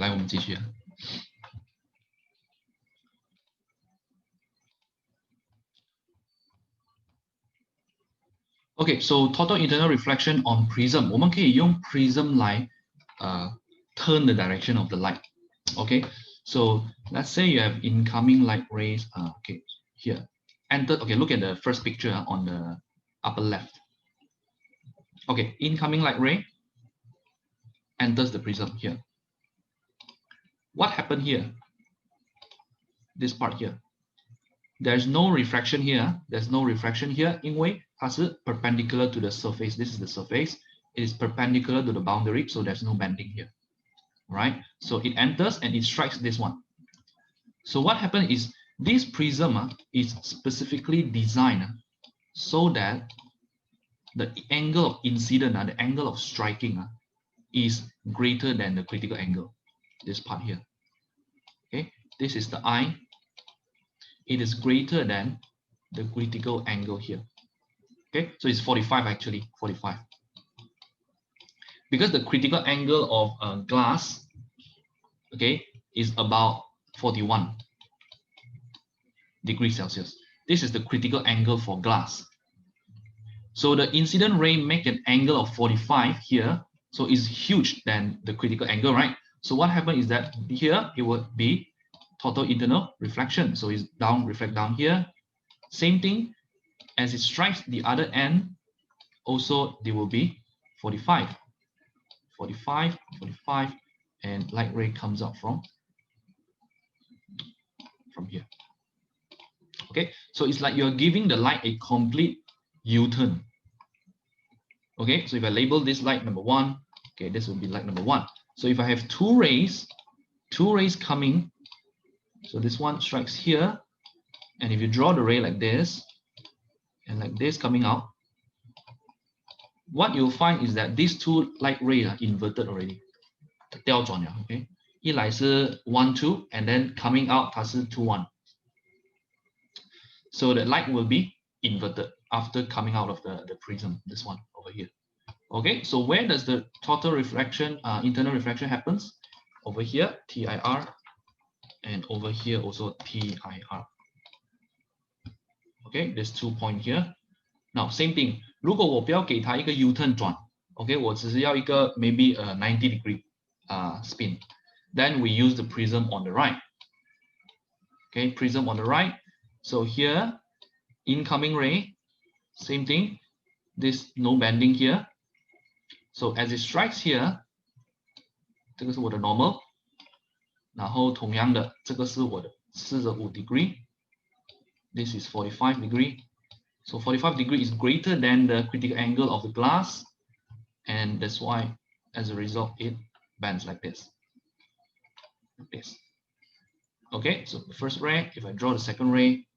来我们继续。Okay, so total internal reflection on prism. 我们可以用 prism 来turn the direction of the light. Okay, so let's say you have incoming light rays. Okay, here entered. Okay, look at the first picture on the upper left. Okay, incoming light ray enters the prism here. What happened here? This part here. There's no refraction here. There's no refraction here. 因为它是 perpendicular to the surface. This is the surface. It is perpendicular to the boundary, so there's no bending here. Right? So it enters and it strikes this one. So what happened is this prism is specifically designed so that the angle of incident, the angle of striking is greater than the critical angle. This part here. Okay, this is the eye. It is greater than the critical angle here. Okay, so it's 45 actually, 45. Because the critical angle of glass, okay, is about 41 degrees Celsius. This is the critical angle for glass. So the incident ray make an angle of 45 here, so it's huge than the critical angle, right? So what happened is that here it would be total internal reflection. So it's down, reflect down here. Same thing, as it strikes the other end, also there will be 45, 45, 45, and light ray comes out from here. Okay, so it's like you're giving the light a complete U-turn. Okay, so if I label this light number 1, okay, this will be light number 1. So if I have two rays coming, so this one strikes here, and if you draw the ray like this, and like this coming out, what you'll find is that these two light rays are inverted already. 调转了 okay? 一来是 1, 2, and then coming out 它是 2, 1. So the light will be inverted after coming out of the prism, this one over here. Okay, so where does the total reflection, internal reflection happens? Over here, T.I.R, and over here also T.I.R. Okay, there's 2 points here. Now, same thing. 如果我不要给它一个 U-turn 转 okay, 我只是要一个 maybe a 90 degree spin. Then we use the prism on the right. Okay, prism on the right. So here, incoming ray, same thing. This no bending here. So as it strikes here, 这个是我的 normal. 然后同样的，这个是我的45 degree. This is 45 degree. So 45 degree is greater than the critical angle of the glass, and that's why, as a result, it bends like this. Like this. Okay, so the first ray, if I draw the second ray,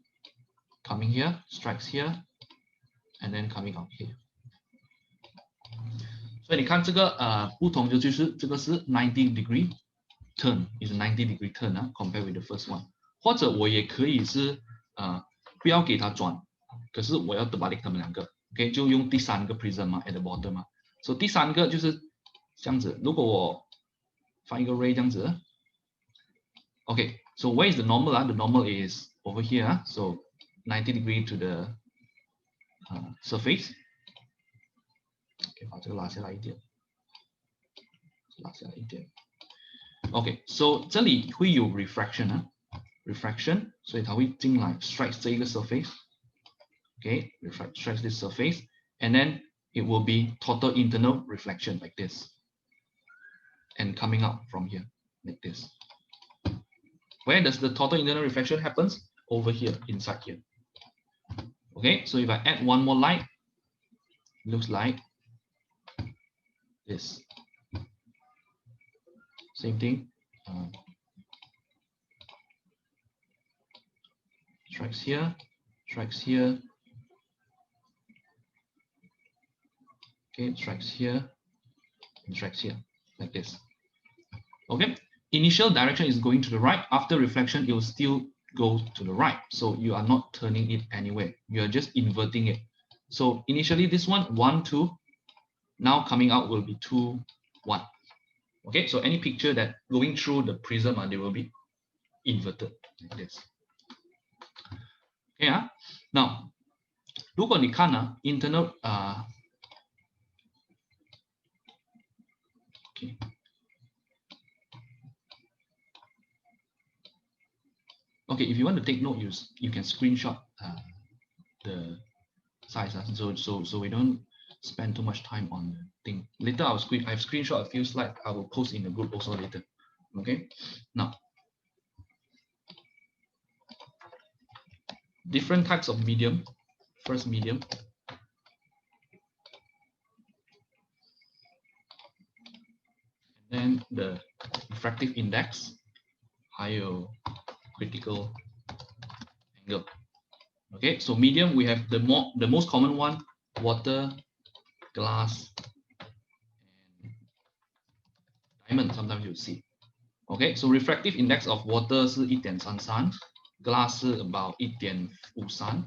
coming here, strikes here, and then coming out here. 所以你看这个不同的就是这个是90 degree turn, is a 90 degree turn compared with the first one. 或者我也可以是不要给它转，可是我要terbalik他们两个 ，OK 就用第三个 prism at the bottom So 第三个就是这样子。如果我放一个 ray 这样子 ，OK, so where is the normal The normal is over here so 90 degree to the surface. OK, 把这个拉下来一点，拉下来一点。OK, so 这里会有 refraction refraction, 所以它会进来 strikes 这一个 surface. Okay, strikes this surface, and then it will be total internal reflection like this, and coming out from here like this. Where does the total internal reflection happens? Over here, inside here. Okay, so if I add one more light, it looks like this. Same thing. Strikes here, strikes here. Okay, strikes here, and strikes here, like this. Okay, initial direction is going to the right. After reflection, it will still go to the right. So you are not turning it anywhere. You are just inverting it. So initially this one, 1, 2. Now coming out will be 2, 1. Okay, so any picture that going through the prism, they will be inverted like this. Okay, now 如果你看internal okay. Okay, if you want to take note, you can screenshot the size. So we don't spend too much time on the thing. Later I've screenshot a few slides. I will post in the group also later. Okay, now different types of medium. First medium. And then the refractive index, higher critical angle. Okay, so medium we have the most common one, water, glass, and diamond. Sometimes you'll see. Okay, so refractive index of water 是 1.33, glass 是 about 1.53,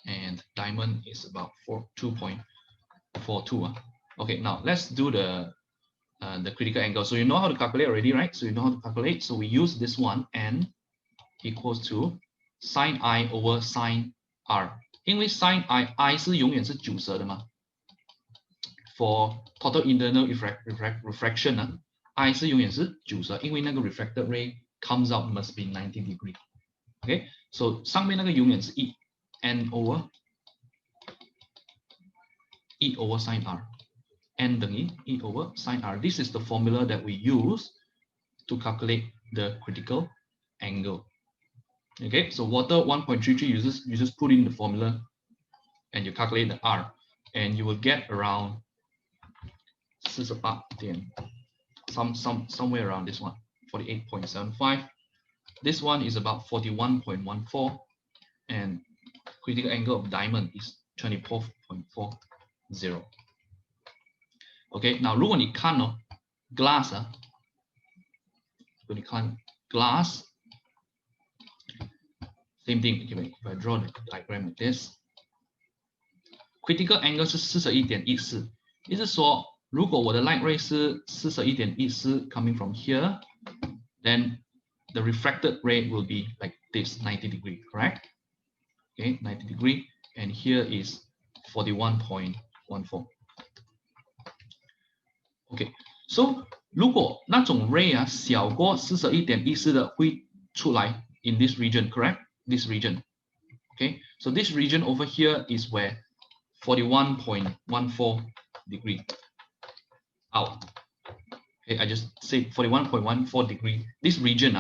and diamond is about 2.42. Okay, now let's do the critical angle. So you know how to calculate already, right? So you know how to calculate. So we use this one, n equals to sine I over sine R. 因为 sine I 是永远是90的嘛。For total internal refraction I 是永远是90，因为那个 refracted ray comes out must be 90 degree. Okay, so 上面那个永远是 n over e over sine R. N 等于 e over sine R. This is the formula that we use to calculate the critical angle. Okay, so water 1.33, you just put in the formula and you calculate the R, and you will get around 48 点 somewhere around this one, 48.75. This one is about 41.14, and critical angle of diamond is 24.40. Okay, now 如果你看glass 如果你看 glass, same thing. Okay, if I draw the diagram like this, critical angle 是 41.14， 意思说如果我的 light ray 是 41.14 coming from here, then the refracted ray will be like this, 90 degree, correct? Okay, 90 degree, and here is 41.14. Okay, so 如果那种 ray 小过 41.14 的会出来 in this region, correct? This region. Okay, so this region over here is where 41.14 degree out. Okay, I just say 41.14 degree. This region,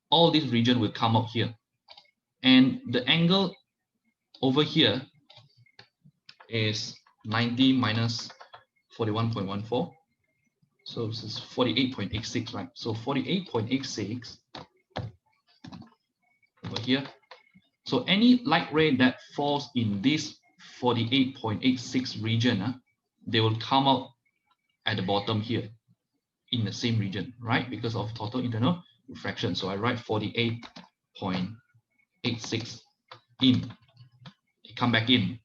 all this region will come out here, and the angle over here is 90 minus 41.14. So this is 48.86, right? So 48.86 over here. So any light ray that falls in this 48.86 region, they will come out at the bottom here in the same region, right? Because of total internal refraction. So I write 48.86 in. It come back in.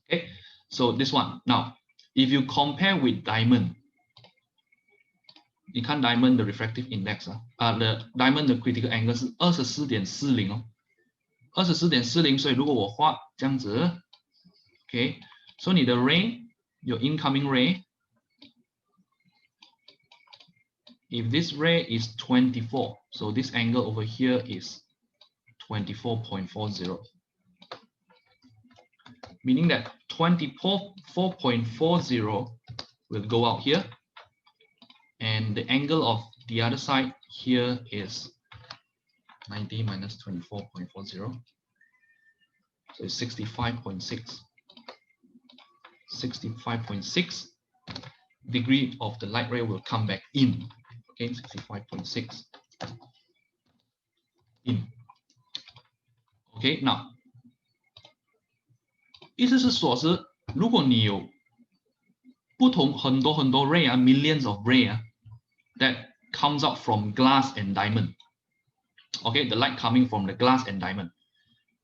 Okay, so this one. Now, if you compare with diamond, you can diamond the refractive index, the diamond the critical angle 是 24.40 哦。24.40， 所以如果我画这样子 ，okay， 所以你的 ray， your incoming ray， if this ray is 24, so this angle over here is 24.40, meaning that 24.40 will go out here, and the angle of the other side here is 90 minus 24.40, so it's 65.6. 65.6 degree of the light ray will come back in. Okay, 65.6 in. Okay, now 意思是说是如果你有不同很多 ray millions of ray that comes out from glass and diamond. Okay, the light coming from the glass and diamond,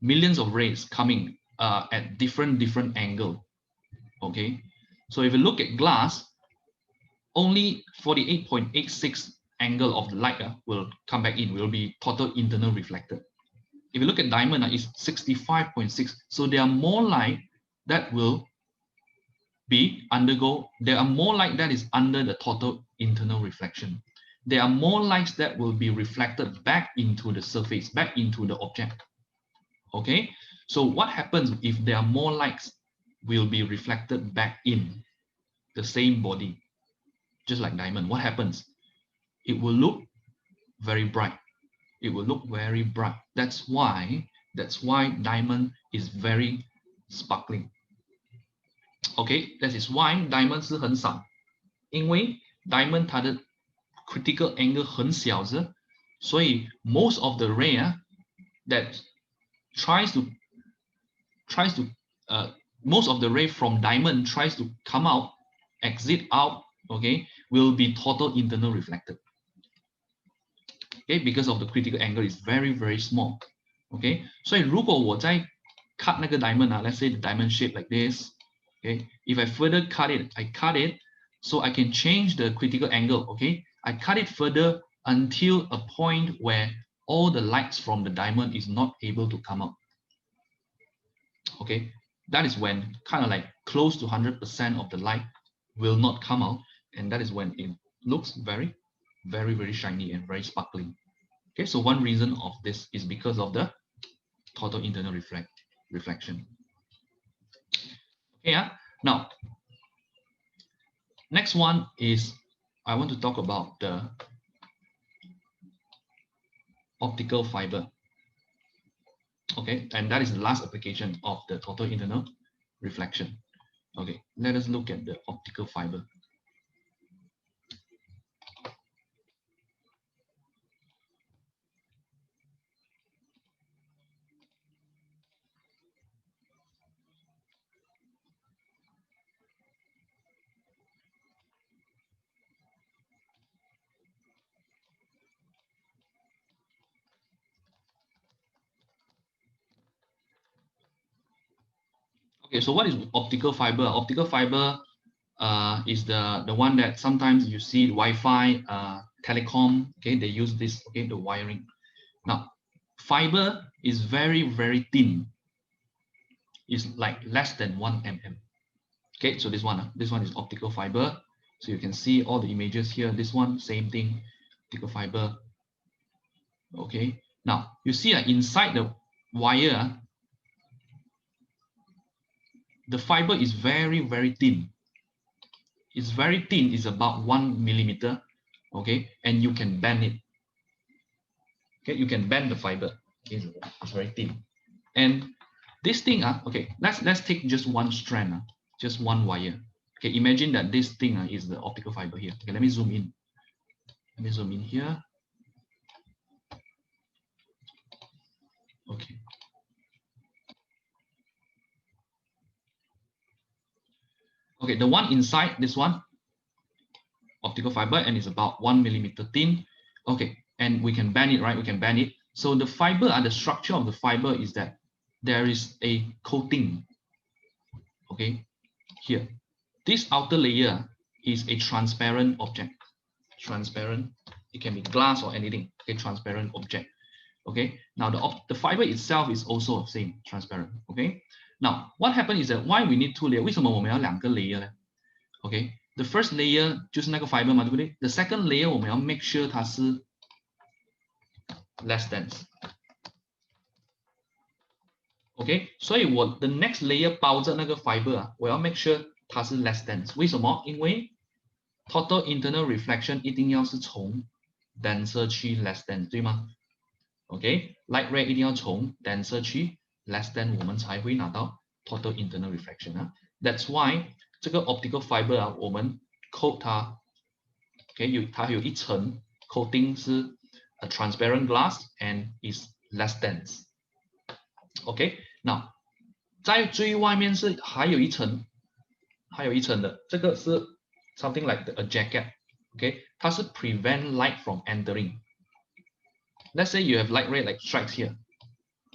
millions of rays coming at different angle. Okay, so if you look at glass, only 48.86 angle of the light will come back in, will be total internal reflected. If you look at diamond, it's 65.6. So there are more light that will there are more light that is under the total internal reflection. There are more lights that will be reflected back into the surface, back into the object. Okay, so what happens if there are more lights will be reflected back in the same body, just like diamond? What happens? It will look very bright. It will look very bright. That's why diamond is very sparkling. Okay, that is why diamond 是很闪，因为 diamond 它的 critical angle 很小的，所以 most of the ray that tries to most of the ray from diamond tries to come out, exit out, okay, will be total internal reflected. Okay, because of the critical angle is very, very small. Okay, 所以如果我在 cut 那个 diamond let's say the diamond shape like this. Okay, if I further cut it, I cut it so I can change the critical angle. Okay, I cut it further until a point where all the lights from the diamond is not able to come out. Okay, that is when kind of like close to 100% of the light will not come out, and that is when it looks very, very, very shiny and very sparkling. Okay, so one reason of this is because of the total internal reflection. Okay, now next one is I want to talk about the optical fiber. Okay, and that is the last application of the total internal reflection. Okay, let us look at the optical fiber. Okay, so what is optical fiber? Optical fiber is the one that sometimes you see Wi-Fi, telecom. Okay, they use this. Okay, the wiring. Now, fiber is very, very thin. It's like less than 1 mm. Okay, so this one is optical fiber. So you can see all the images here. This one, same thing, optical fiber. Okay, now you see inside the wire, the fiber is very, very thin. It's very thin, it's about 1 millimeter. Okay, and you can bend it. Okay, you can bend the fiber. It's very thin. And this thing, okay, let's take just one strand, just one wire. Okay, imagine that this thing is the optical fiber here. Okay, let me zoom in. Let me zoom in here. Okay. Okay, the one inside this one, optical fiber, and it's about 1 millimeter thin. Okay, and we can bend it, right? We can bend it. So the fiber, the structure of the fiber is that there is a coating. Okay, here. This outer layer is a transparent object. Transparent. It can be glass or anything. Okay, transparent object. Okay, now the fiber itself is also the same, transparent. Okay, now what happened is that why we need two layers? 为什么我们要两个 layer 呢？ Okay, the first layer 就是那个 fiber 嘛，对不对？ The second layer 我们要 make sure 它是 less dense。 OK， 所以我 the next layer 包着那个 fiber 我要 make sure 它是 less dense。 为什么？因为 total internal reflection 一定要是从 denser 去 less dense， 对吗？ OK， light ray 一定要从 denser 去 less dense， 我们才会拿到 total internal reflection That's why 这个 optical fiber 我们 coat 它 OK， 它有一层 coating 是 a transparent glass and is less dense。 OK， 那在最外面是还有一层的，这个是 something like a jacket。 OK， 它是 prevent light from entering。 Let's say you have light ray like strikes here.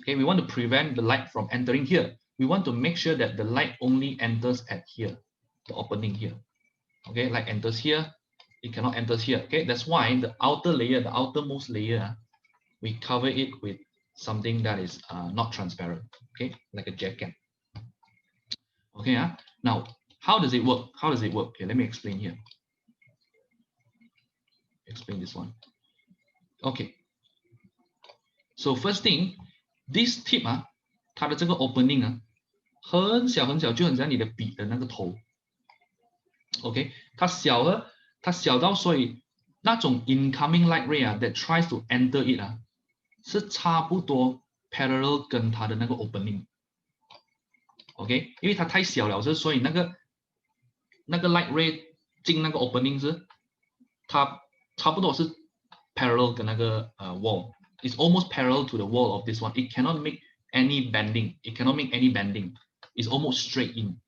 Okay, we want to prevent the light from entering here. We want to make sure that the light only enters at here, the opening here. Okay, light enters here, It cannot enter here. Okay, that's why the outer layer, the outermost layer, we cover it with something that is not transparent. Okay, like a jacket. Okay, now how does it work? How does it work? Okay, let me explain here. Explain this one. Okay, so first thing, this tip 它的这个 opening 很小很小，就很像你的笔的那个头。OK， 它小到所以那种 incoming light ray that tries to enter it 是差不多 parallel 跟它的那个 opening。OK， 因为它太小了，所以那个 light ray 进那个 opening 是它差不多是 parallel 跟那个wall。It's almost parallel to the wall of this one. It cannot make any bending. It cannot make any bending. It's almost straight in.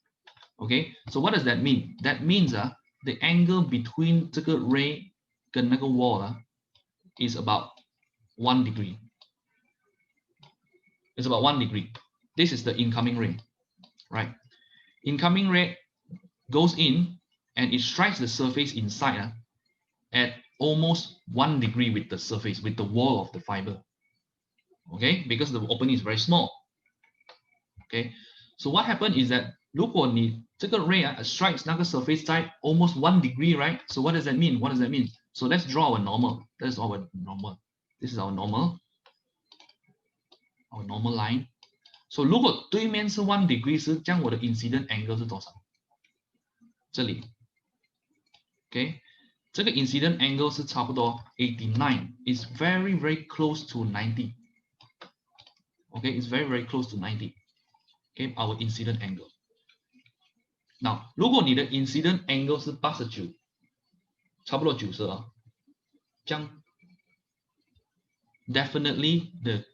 Okay, so what does that mean? That means the angle between 这个 ray 跟那个 wall is about 1 degree. It's about 1 degree. This is the incoming ray, right? Incoming ray goes in and it strikes the surface inside at almost 1 degree with the surface, with the wall of the fiber. Okay, because the opening is very small. Okay, so what happened is that 如果你这个 ray strikes 那个 surface 在 almost 1 degree, right? So what does that mean? What does that mean? So let's draw our normal. That's our normal. This is our normal. Our normal line. So 如果对面是 1 degree 是这样，我的 incident angle 是多少？这里。Okay， 这个 incident angle 是差不多 89. It's very very close to 90. Okay, it's very very close to 90. Okay, our incident angle. Now， 如果你的 incident angle 是89，差不多90这样 definitely the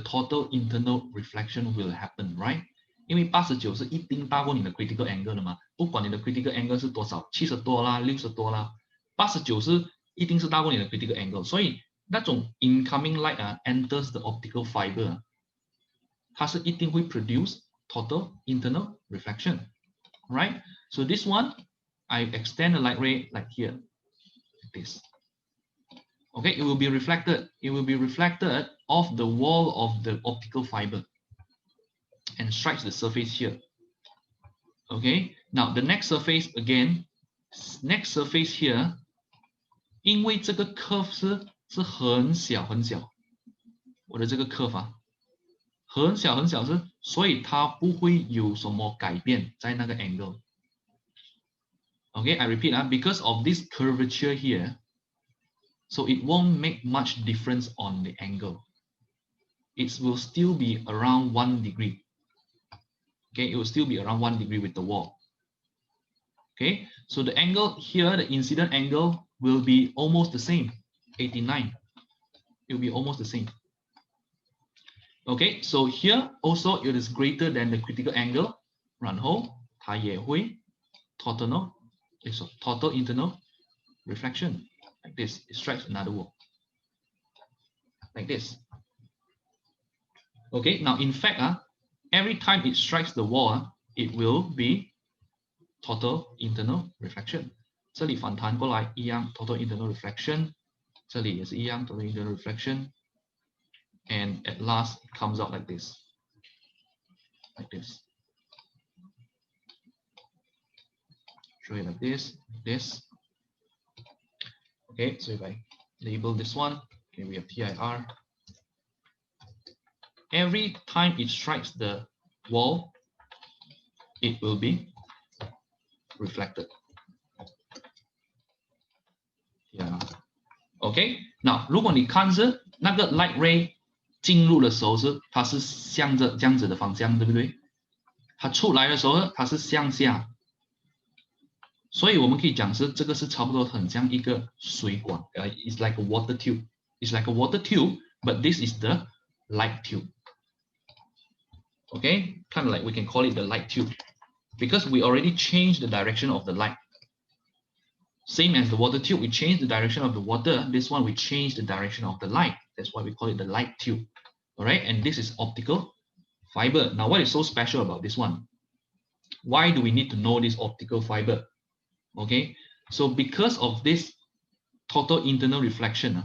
total internal reflection will happen, right? 因为89是一定大过你的 critical angle 的嘛，不管你的 critical angle 是多少，70多啦，60多啦，89是一定是大过你的 critical angle， 所以那种 incoming light enters the optical fiber， 它是一定会 produce total internal reflection, right? So this one, I extend the light ray like here, like this. Okay, it will be reflected. It will be reflected off the wall of the optical fiber and strikes the surface here. Okay, now the next surface again, next surface here, 因为这个 curve 是很小很小，我的这个 curve 很小很小是，所以它不会有什么改变在那个 angle。Okay, I repeat because of this curvature here, so it won't make much difference on the angle. It will still be around 1 degree. Okay, it will still be around 1 degree with the wall. Okay, so the angle here, the incident angle will be almost the same, 89. It will be almost the same. Okay, so here also it is greater than the critical angle. 然后它也会 total internal reflection like this. It strikes another wall like this. Okay, now in fact, every time it strikes the wall, it will be total internal reflection. 这里反弹过来一样 total internal reflection. 这里也是一样 total internal reflection. And at last it comes out like this. Like this. Show it like this, this. Okay, so if I label this one, okay, we have T.I.R. Every time it strikes the wall, it will be reflected. Yeah. Okay. Now, 如果你看是那个 light ray 进入的时候是它是向着这样子的方向，对不对？它出来的时候它是向下，所以我们可以讲是这个是差不多很像一个水管，it's like a water tube. It's like a water tube, but this is the light tube. Okay, kind of like we can call it the light tube because we already changed the direction of the light. Same as the water tube, we change the direction of the water. This one, we change the direction of the light. That's why we call it the light tube. All right, and this is optical fiber. Now, what is so special about this one? Why do we need to know this optical fiber? Okay, so because of this total internal reflection.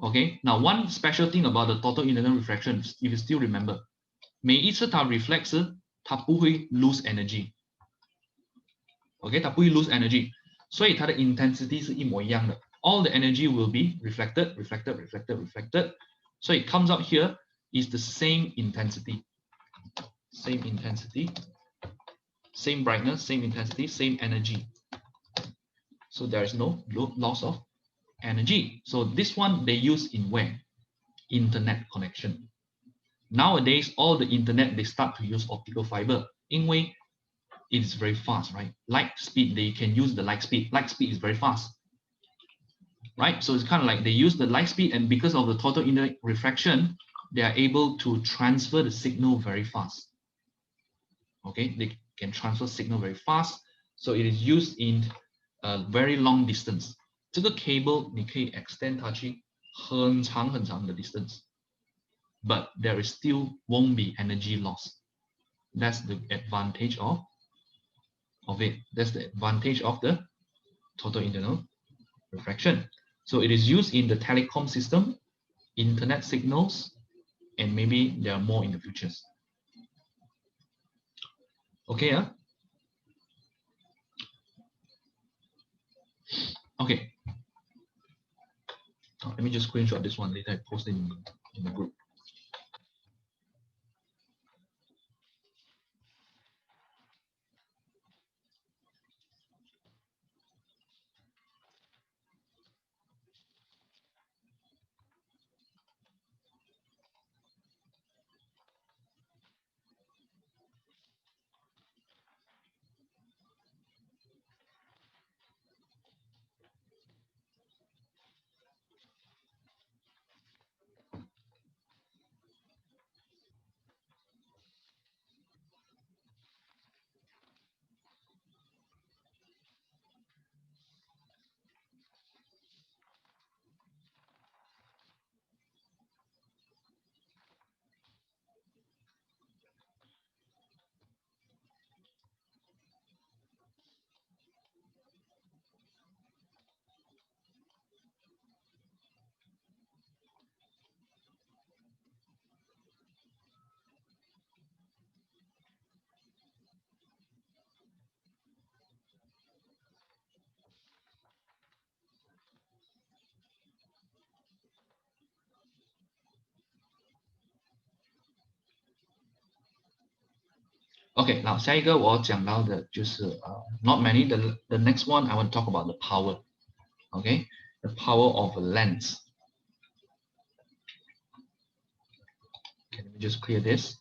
Okay, now one special thing about the total internal reflection, if you still remember, 每一次它 reflect 时，它不会 lose energy。OK， 它不会 lose energy， 所以它的 intensity 是一模一样的。All the energy will be reflected, reflected, reflected, reflected. So it comes out here is the same intensity, same intensity, same brightness, same intensity, same energy. So there is no loss of energy. So this one they use in where? Internet connection. Nowadays, all the internet they start to use optical fiber. 因为 it is very fast, right? Light speed, they can use the light speed. Light speed is very fast, right? So it's kind of like they use the light speed, and because of the total inner refraction, they are able to transfer the signal very fast. Okay, they can transfer signal very fast. So it is used in a very long distance. 这个 cable 你可以 extend 它去很长很长的 distance, but there is still won't be energy loss. That's the advantage of it. That's the advantage of the total internal refraction. So it is used in the telecom system, internet signals, and maybe there are more in the futures. Okay, okay. Let me just screenshot this one later. I post it in the group. Okay, now 下一个我讲到的就是not many. The next one I want to talk about the power. Okay, the power of a lens. Can we just clear this?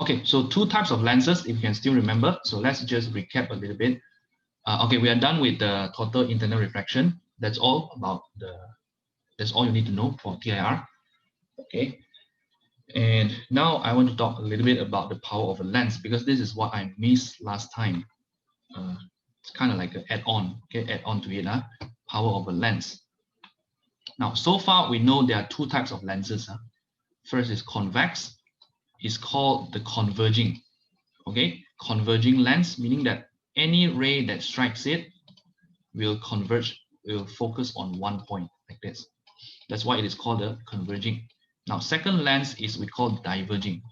Okay, so two types of lenses, if you can still remember. So let's just recap a little bit. Okay, we are done with the total internal refraction. That's all about that's all you need to know for T.I.R. Okay, and now I want to talk a little bit about the power of a lens, because this is what I missed last time. It's kind of like an add-on, okay, add-on to it, power of a lens. Now, so far we know there are two types of lenses. First is convex. It's called the converging. Okay, converging lens, meaning that any ray that strikes it will converge, will focus on one point like this. That's why it is called the converging. Now, second lens is we call diverging.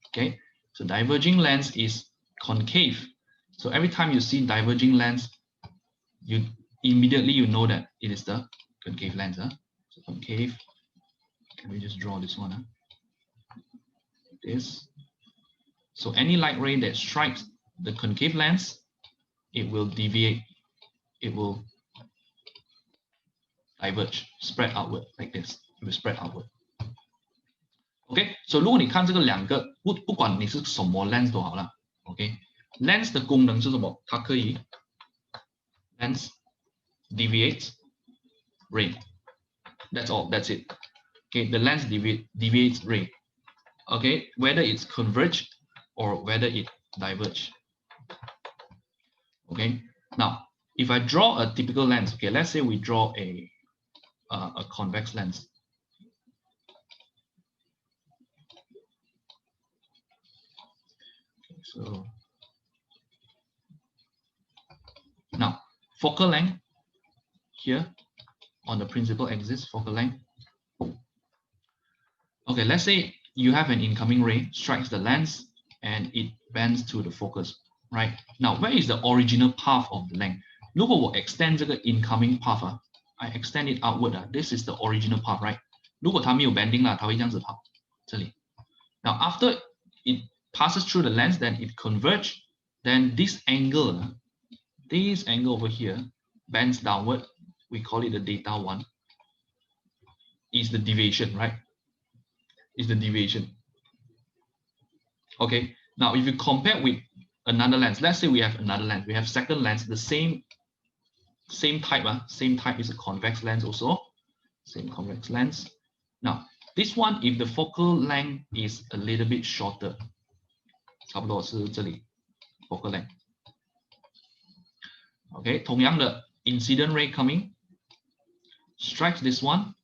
Okay, so diverging lens is concave. So every time you see diverging lens, you immediately you know that it is the concave lens. So concave. Can we just draw this one? This. So any light ray that strikes the concave lens, it will deviate. It will diverge, spread outward like this. It will spread outward. OK， 所以如果你看这个两个，不管你是什么 lens 都好了。OK，lens 的功能是什么？它可以 lens deviates ray. That's all. That's it. Okay, the lens deviates ray. Okay, whether it's converge or whether it diverge. Okay, now if I draw a typical lens, okay, let's say we draw a convex lens. So now focal length here on the principal axis, focal length. Okay, let's say you have an incoming ray strikes the lens and it bends to the focus, right? Now, where is the original path of the length? 如果我 extend 这个 incoming path I extend it outward this is the original path, right? 如果它没有 bending 它会这样子跑，这里。Now, after it passes through the lens, then it converge, then this angle over here bends downward. We call it the theta 1. Is the deviation, right? Is the deviation. Okay, now if you compare with another lens, let's say we have another lens, we have second lens, the same type, same type is a convex lens also, same convex lens. Now this one, if the focal length is a little bit shorter, 差不多是这里 focal length. Okay, 同样的 incident ray coming, strikes this one,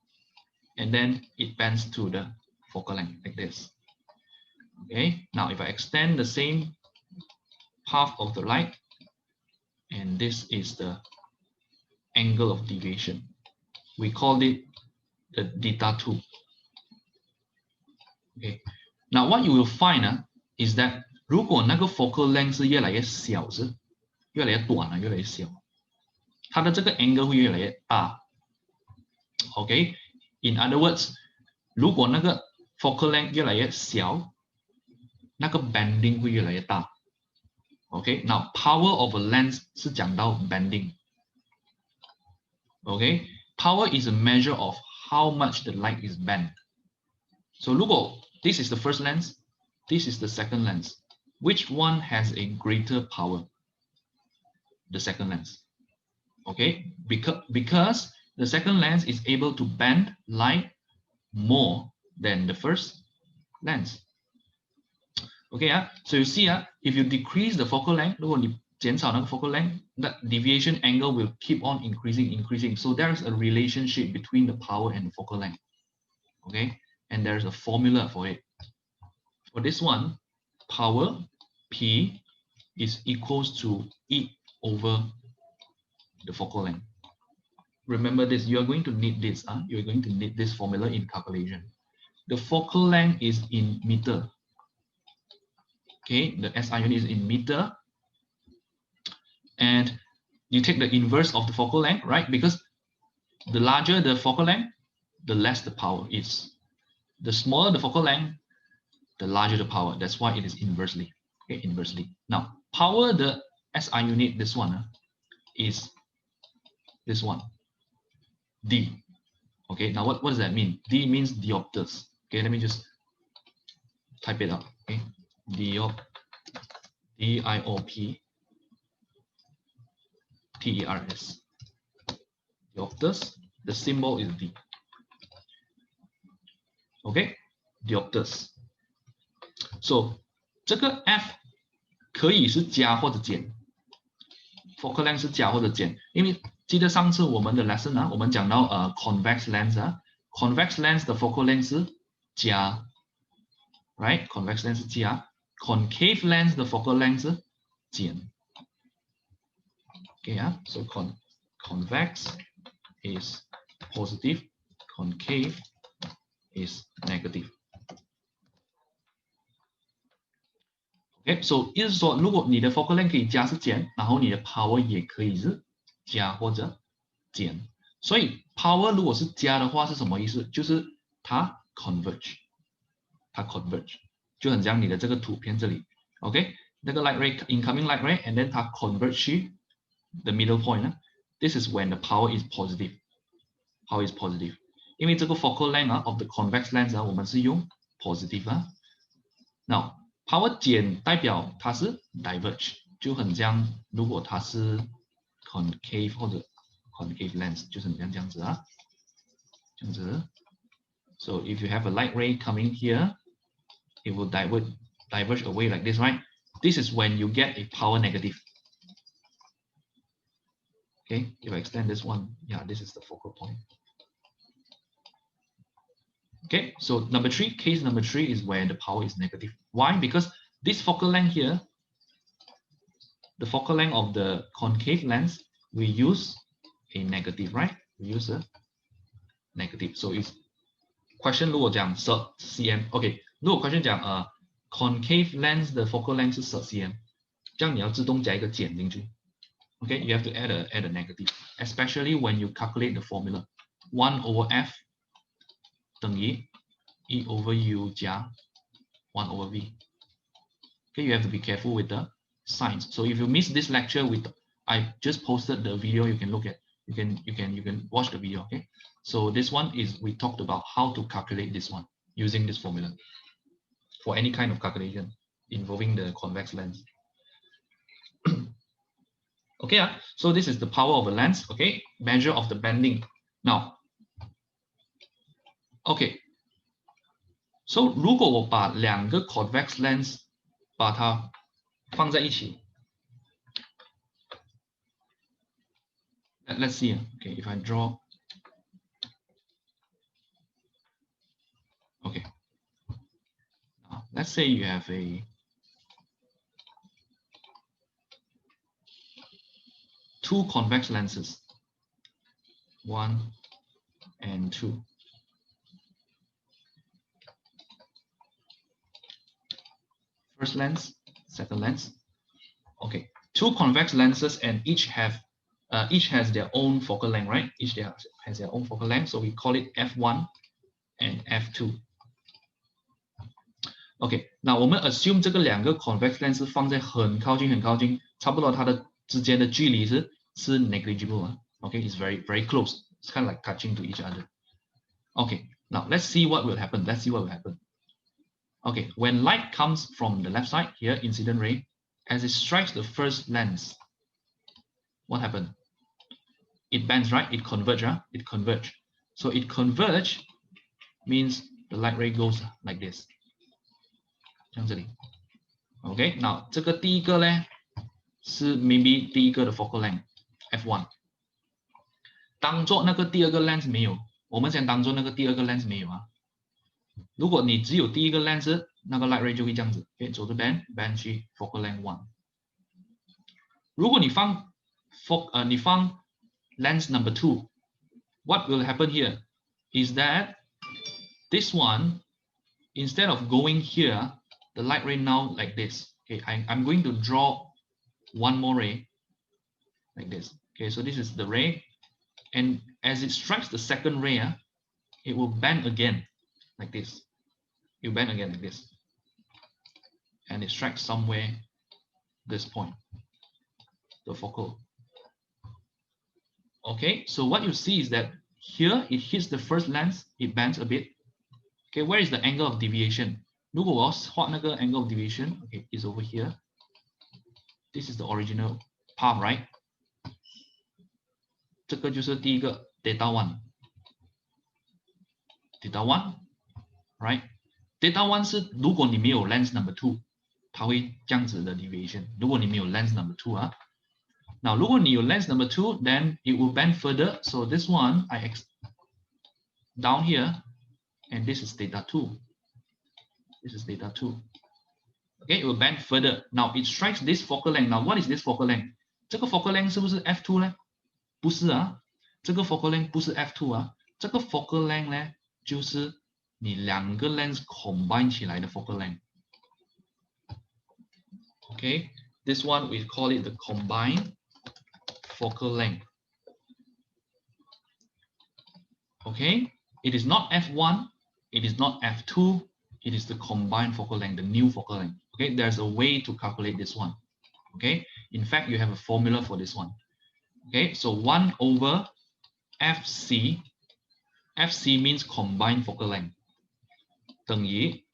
and then it bends to the focal length like this. Okay, now if I extend the same path of the light, and this is the angle of deviation, we call it the theta 2. Okay, now what you will find is that 如果那个 focal length 是越来越小，是越来越短越来越小，它的这个 angle 会越来越大。Okay, in other words, 如果那个 focal length 越来越小，那个 bending 会越来越大。Okay, now power of a lens 是讲到 bending. Okay, power is a measure of how much the light is bent. So 如果 this is the first lens, this is the second lens, which one has a greater power? The second lens. Okay, because the second lens is able to bend light more than the first lens. Okay, so you see, if you decrease the focal length, 如果你减少那个 focal length, that deviation angle will keep on increasing. So there is a relationship between the power and the focal length. Okay, and there's a formula for it. For this one, power P is equals to E over the focal length. Remember this, you are going to need this. You are going to need this formula in calculation. The focal length is in meter. Okay, the SI unit is in meter. And you take the inverse of the focal length, right? Because the larger the focal length, the less the power is. The smaller the focal length, the larger the power. That's why it is inversely. Okay, inversely. Now, power, the SI unit, this one is this one, D. Okay, now what does that mean? D means diopters. Okay, let me just type it out. Okay, diop, D-I-O-P, T-I-R-S. Diopters, the symbol is D. Okay, diopters. So 这个 F 可以是加或者减 ，focal length 是加或者减，因为记得上次我们的 lesson 我们讲到convex lens convex lens 的 focal length 是加 ，right？ convex lens 是加 ，concave lens 的 focal length 是减。Okay, so convex is positive, concave is negative. Okay, so 意思是说，如果你的 focal length 可以加是减，然后你的 power 也可以是加或者减。所以 power 如果是加的话是什么意思？就是它 converge， 它 converge， 就很像你的这个图片这里 ，OK， 那个 light ray incoming light ray，and then 它 converge 去 the middle point， this is when the power is positive。How is positive? 因为这个 focal length of the convex lens 我们是用 positive Now power 减代表它是 diverge， 就很像如果它是 concave 或者 concave lens， 就是很像这样子这样子。So if you have a light ray coming here, it will diverge away like this, right? This is when you get a power negative. Okay, if I extend this one, yeah, this is the focal point. Okay, so case number three is where the power is negative. Why? Because this focal length here, the focal length of the concave lens, we use a negative, right? We use a negative. So it's question 如果讲 cm, okay, 如果 question 讲concave lens 的 focal length 是cm, 这样你要自动加一个减进去。Okay, you have to add a negative, especially when you calculate the formula 1 over f 等于 E over U 加 1 over V. Okay, you have to be careful with the signs. So if you miss this lecture, I just posted the video. You can look at. You can watch the video. Okay. So this one is we talked about how to calculate this one using this formula for any kind of calculation involving the convex lens. Okay, so this is the power of a lens. Okay, measure of the bending. Now, okay, so 如果我把两个 convex lens 把它放在一起 let's see. Okay, if I draw, okay, now, let's say you have two convex lenses, 1 and 2. First lens, second lens. Okay, two convex lenses and each has their own focal length, right? Each has their own focal length, so we call it f1 and f2. Okay, 那我们 assume 这个两个 convex lens 放在很靠近，差不多它的之间的距离是 negligible. Okay, it's very close. It's kind of like touching to each other. Okay, now let's see what will happen. Okay, when light comes from the left side here, incident ray, as it strikes the first lens, what happened? It bends, right? It converges. It converges. So it converges means the light ray goes like this. 这样这里 OK, now 这个第一个呢是 maybe 第一个的 focal length f1， 当做那个第二个 lens 没有，我们先当做那个第二个 lens 没有如果你只有第一个 lens， 那个 light ray 就会这样子 ，OK， 走着 bend 去 focal length 1。如果你放 lens number 2， what will happen here is that this one instead of going here, the light ray now like this. Okay, I'm going to draw one more ray like this. Okay, so this is the ray, and as it strikes the second ray, it will bend again like this. It will bend again like this, and it strikes somewhere this point, the focal. Okay, so what you see is that here it hits the first lens, it bends a bit. Okay, where is the angle of deviation? 如果我要画那个 angle of deviation, okay, it's over here. This is the original path, right? 这个就是第一个 theta 1. Theta 1, right? Theta 1是如果你没有 lens number 2, 它会这样子的 deviation. 如果你没有 lens number 2 Now, 如果你有 lens number 2, then it will bend further. So this one, down here, and this is theta 2. This is theta 2. Okay, it will bend further. Now, it strikes this focal length. Now, what is this focal length? 这个 focal length 是不是 f2 呢？不是这个 focal length 不是 f2 这个 focal length 呢，就是你两个 lens combine 起来的 focal length. Okay, this one we call it the combined focal length. Okay, it is not f1, it is not f2, it is the combined focal length, the new focal length. Okay, there's a way to calculate this one. Okay, in fact, you have a formula for this one. Okay, so 1 over fc FC means combined focal length 等于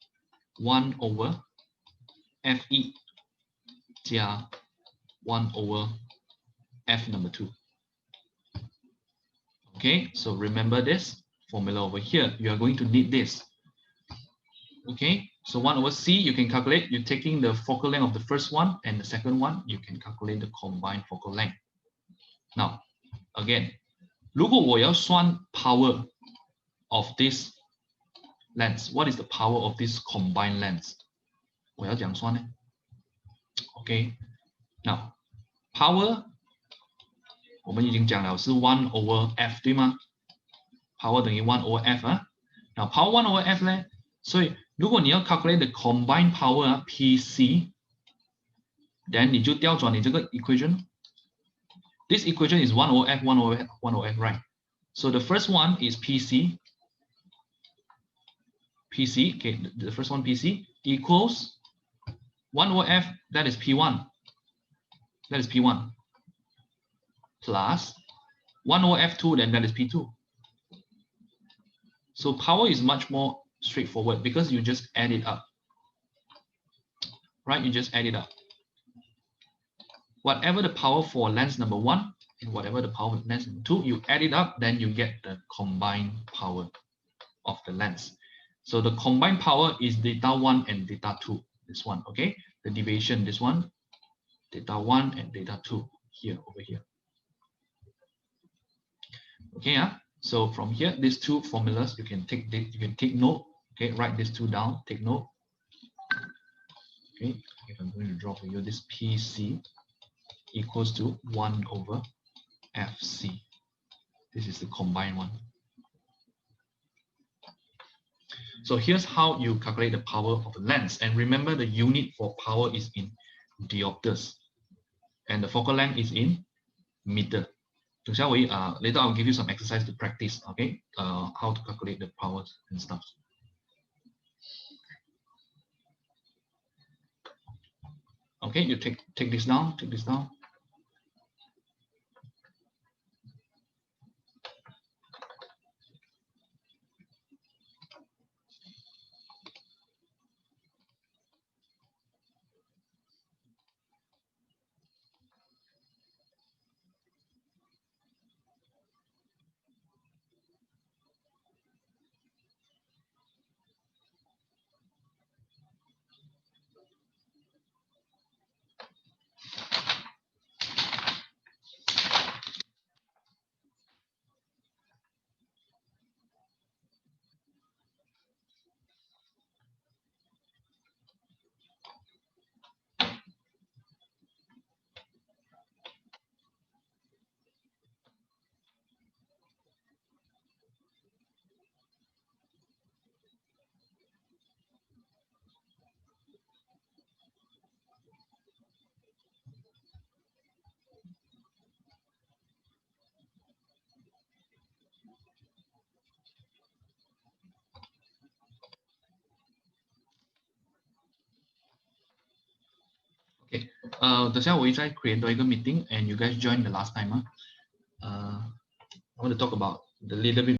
1 over FE 加1 over F number 2. Okay, so remember this formula over here. You are going to need this. Okay, so 1 over C you can calculate. You're taking the focal length of the first one and the second one. You can calculate the combined focal length. Now, again, 如果我要算 power of this lens, what is the power of this combined lens? 我要怎样算呢？ Okay, now power 我们已经讲了是1 over F 对吗？ Power 等于1 over F 啊。Now power 1 over F 呢？所以如果你要 calculate the combined power 啊 PC， then 你就调转你这个 equation。 This equation is 1 over F, 1 over F, 1 over F, right? So the first one is PC. PC, okay, the first one PC equals 1 over F, that is P1. That is P1. Plus 1 over F2, then that is P2. So power is much more straightforward because you just add it up. Right? You just add it up. Whatever the power for lens number 1 and whatever the power for lens number 2, you add it up, then you get the combined power of the lens. So the combined power is theta 1 and theta 2. This one, okay? The deviation, this one, theta 1 and theta 2 here, over here. Okay, yeah. So from here, these two formulas, you can take note. Okay, write these two down. Take note. Okay, if I'm going to draw for you, this PC equals to 1 over FC. This is the combined one. So here's how you calculate the power of a lens. And remember, the unit for power is in diopters, and the focal length is in meter. So shall we? Later I'll give you some exercise to practice. Okay, how to calculate the powers and stuff. Okay, you take this down. Take this down. Okay, 等下我会再 create 多一个 meeting and you guys join the last time. I want to talk about the little bit